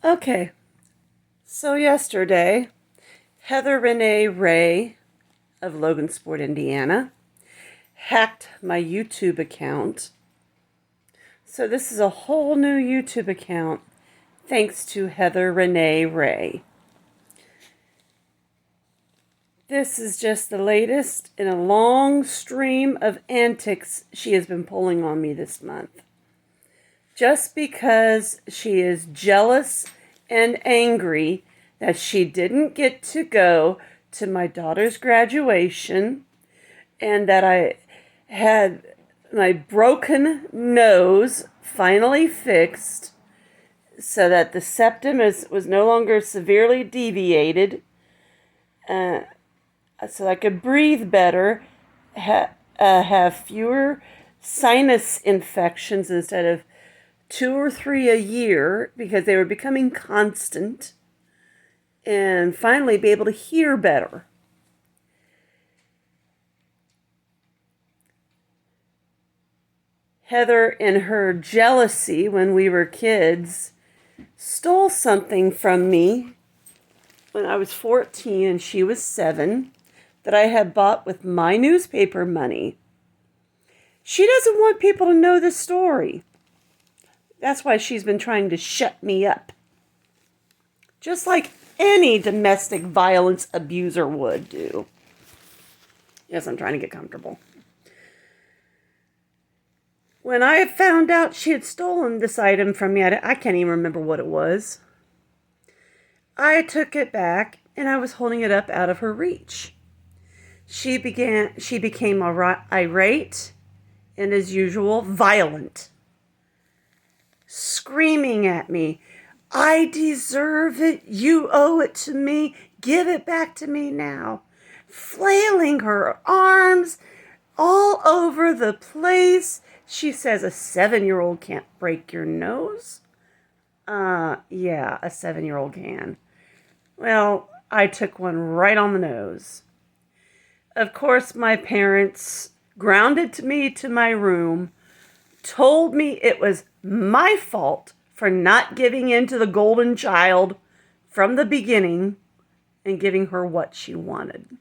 Okay, so yesterday, Heather Renee Ray of Logansport, Indiana, hacked my YouTube account. So this is a whole new YouTube account thanks to Heather Renee Ray. This is just the latest in a long stream of antics she has been pulling on me this month. Just because she is jealous and angry that she didn't get to go to my daughter's graduation and that I had my broken nose finally fixed so that the septum was no longer severely deviated, so I could breathe better, have fewer sinus infections instead of 2 or 3 a year because they were becoming constant, and finally be able to hear better. Heather, in her jealousy when we were kids, stole something from me when I was 14 and she was 7 that I had bought with my newspaper money. She doesn't want people to know the story. That's why she's been trying to shut me up. Just like any domestic violence abuser would do. Yes, I'm trying to get comfortable. When I found out she had stolen this item from me, I can't even remember what it was. I took it back and I was holding it up out of her reach. She became irate and, as usual, violent. Screaming at me, "I deserve it, you owe it to me, give it back to me now." Flailing her arms all over the place. She says a 7-year-old can't break your nose. Yeah, a 7-year-old can. Well, I took one right on the nose. Of course, my parents grounded me to my room, told me it was my fault for not giving in to the golden child from the beginning and giving her what she wanted.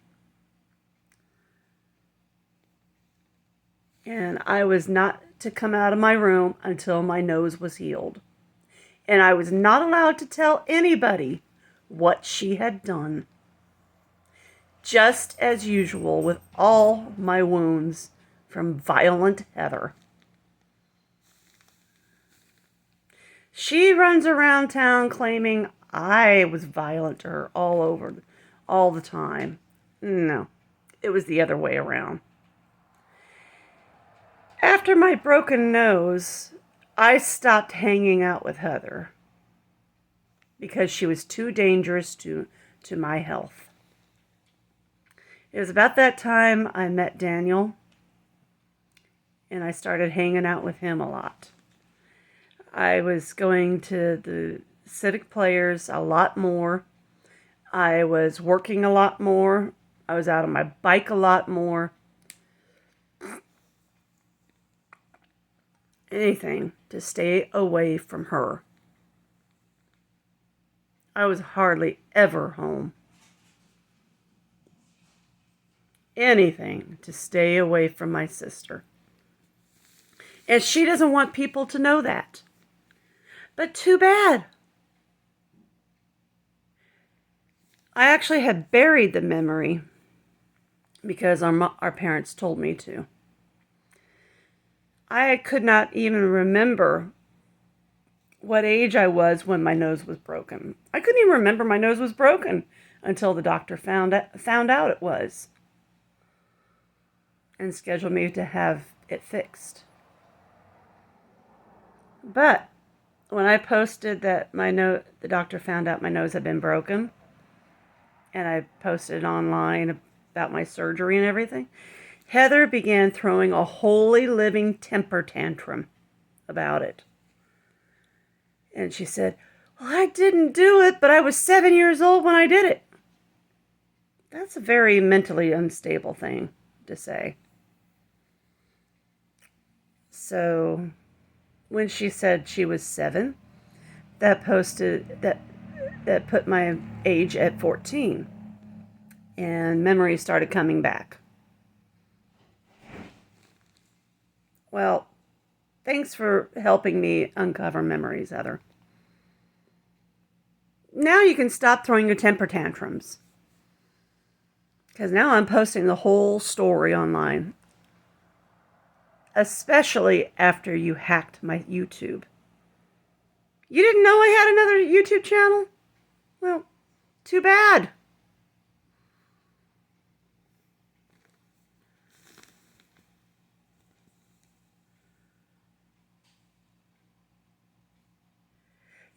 And I was not to come out of my room until my nose was healed. And I was not allowed to tell anybody what she had done. Just as usual with all my wounds from violent Heather. She runs around town claiming I was violent to her all the time. No, it was the other way around. After my broken nose, I stopped hanging out with Heather because she was too dangerous to my health. It was about that time I met Daniel, and I started hanging out with him a lot. I was going to the Civic Players a lot more. I was working a lot more. I was out on my bike a lot more. Anything to stay away from her. I was hardly ever home. Anything to stay away from my sister. And she doesn't want people to know that. But too bad. I actually had buried the memory because our parents told me to. I could not even remember what age I was when my nose was broken. I couldn't even remember my nose was broken until the doctor found out it was and scheduled me to have it fixed. But when I posted that the doctor found out my nose had been broken, and I posted online about my surgery and everything, Heather began throwing a holy living temper tantrum about it. And she said, "Well, I didn't do it, but I was 7 years old when I did it." That's a very mentally unstable thing to say. So when she said she was 7, that posted that put my age at 14, and memories started coming back. Well, thanks for helping me uncover memories, Heather. Now you can stop throwing your temper tantrums. Because now I'm posting the whole story online. Especially after you hacked my YouTube. You didn't know I had another YouTube channel? Well, too bad.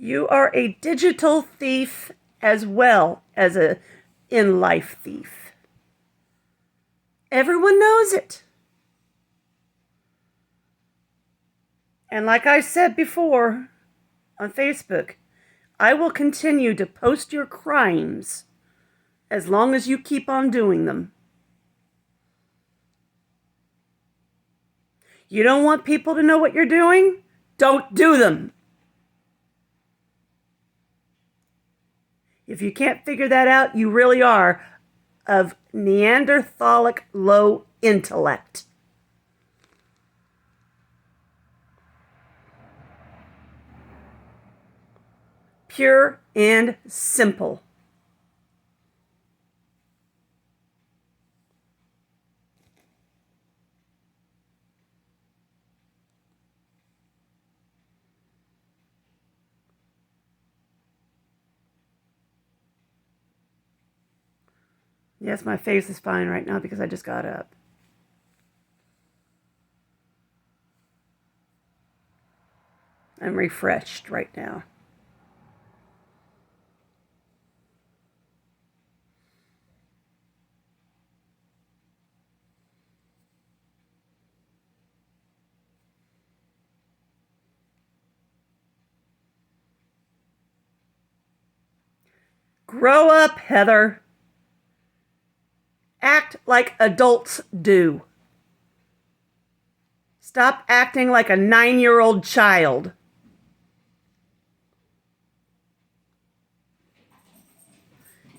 You are a digital thief as well as a in-life thief. Everyone knows it. And like I said before on Facebook, I will continue to post your crimes as long as you keep on doing them. You don't want people to know what you're doing? Don't do them. If you can't figure that out, you really are of Neanderthalic low intellect. Pure and simple. Yes, my face is fine right now because I just got up. I'm refreshed right now. Grow up, Heather. Act like adults do. Stop acting like a 9-year-old child.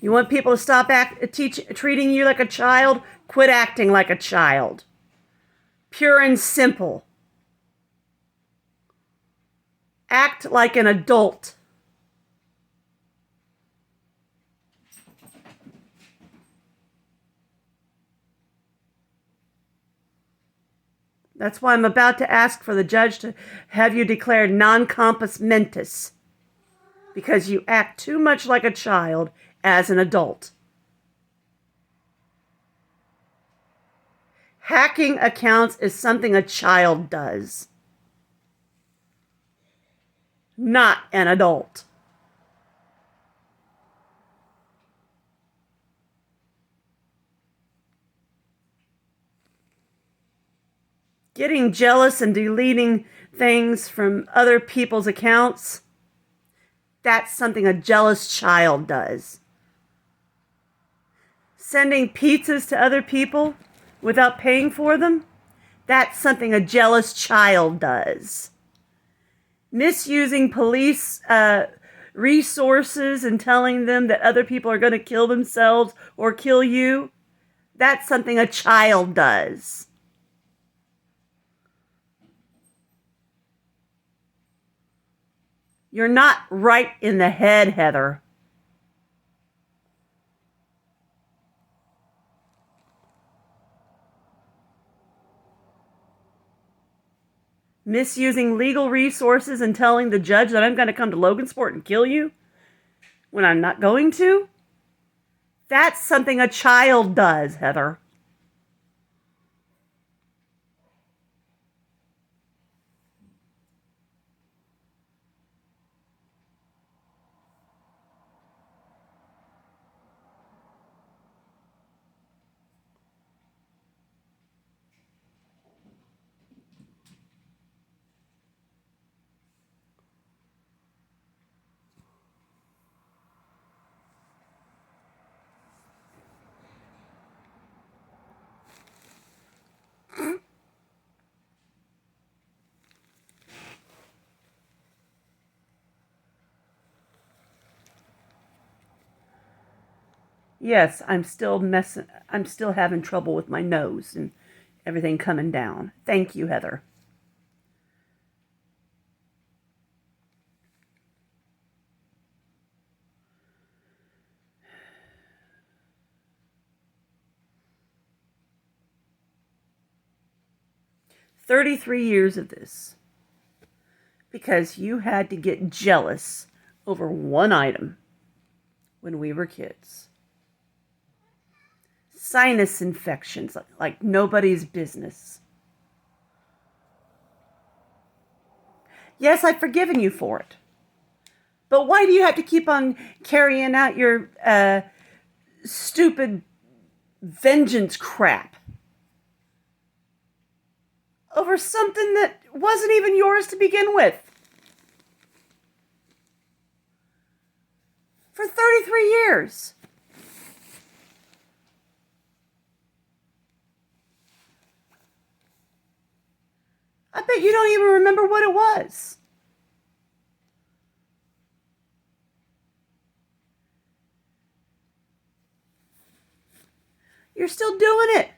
You want people to stop treating you like a child? Quit acting like a child. Pure and simple. Act like an adult. That's why I'm about to ask for the judge to have you declared non compos mentis, because you act too much like a child as an adult. Hacking accounts is something a child does, not an adult. Getting jealous and deleting things from other people's accounts, that's something a jealous child does. Sending pizzas to other people without paying for them, that's something a jealous child does. Misusing police resources and telling them that other people are going to kill themselves or kill you, that's something a child does. You're not right in the head, Heather. Misusing legal resources and telling the judge that I'm going to come to Logansport and kill you when I'm not going to? That's something a child does, Heather. Yes, I'm still having trouble with my nose and everything coming down. Thank you, Heather. "33 years of this because you had to get jealous over one item when we were kids. Sinus infections like nobody's business. Yes, I've forgiven you for it. But why do you have to keep on carrying out your stupid vengeance crap over something that wasn't even yours to begin with? For 33 years. I bet you don't even remember what it was. You're still doing it.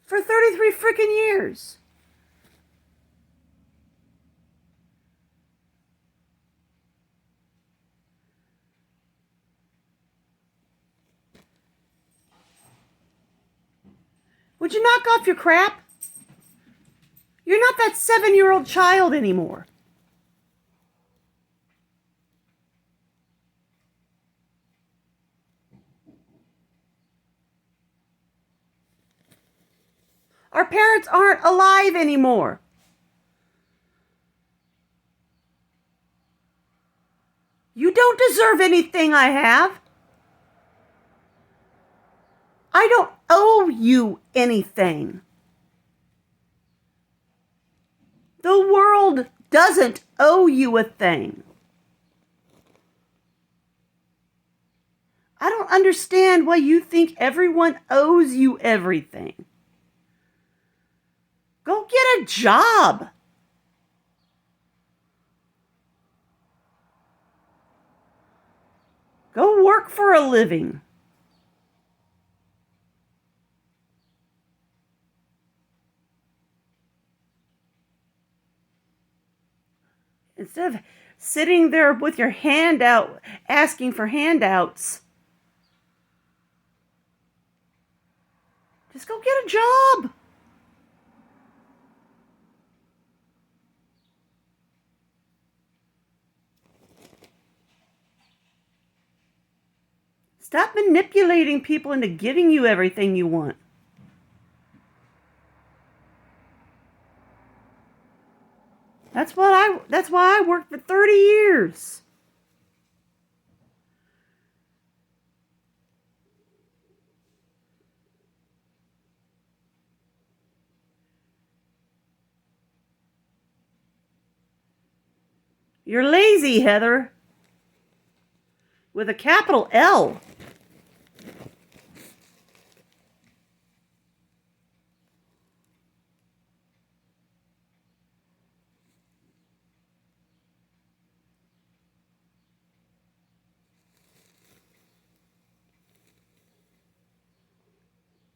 For 33 freaking years. Would you knock off your crap? You're not that 7-year-old child anymore. Our parents aren't alive anymore. You don't deserve anything I have. I don't owe you anything. The world doesn't owe you a thing. I don't understand why you think everyone owes you everything. Go get a job. Go work for a living. Instead of sitting there with your hand out asking for handouts, just go get a job. Stop manipulating people into giving you everything you want. That's why I worked for 30 years. You're lazy, Heather. With a capital L.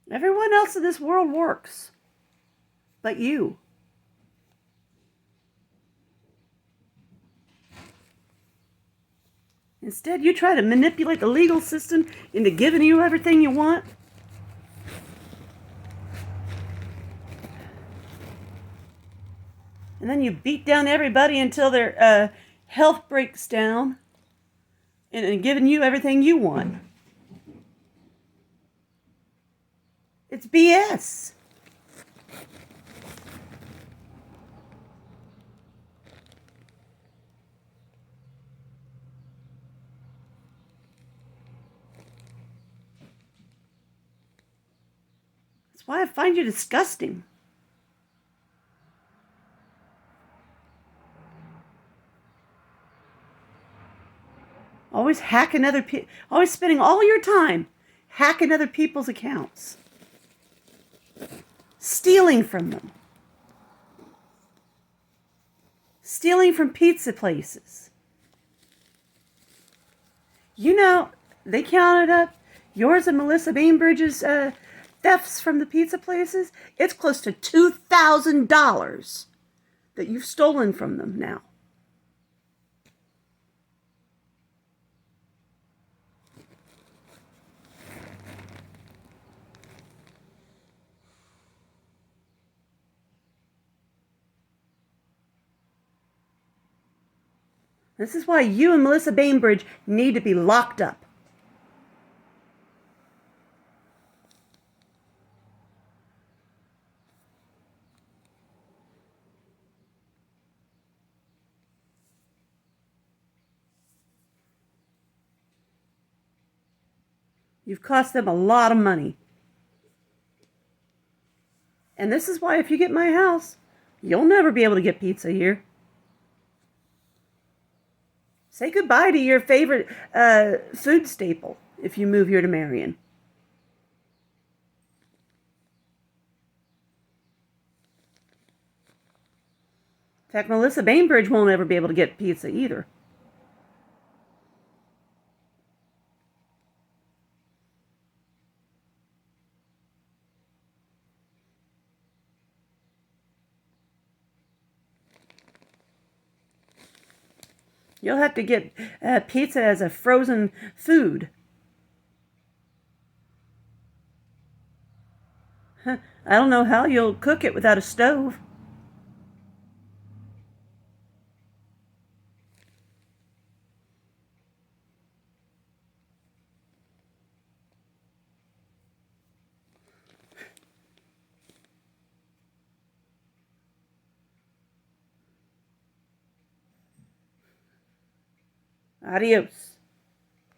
Everyone else in this world works. But you. Instead, you try to manipulate the legal system into giving you everything you want. And then you beat down everybody until their health breaks down and giving you everything you want. It's BS. That's why I find you disgusting. Always hacking other people, always spending all your time hacking other people's accounts. Stealing from them. Stealing from pizza places. You know, they counted up Yours and Melissa Bainbridge's thefts from the pizza places, it's close to $2,000 that you've stolen from them now. This is why you and Melissa Bainbridge need to be locked up. You've cost them a lot of money. And this is why if you get my house, you'll never be able to get pizza here. Say goodbye to your favorite food staple if you move here to Marion. In fact, Melissa Bainbridge won't ever be able to get pizza either. You'll have to get pizza as a frozen food. I don't know how you'll cook it without a stove. Adios.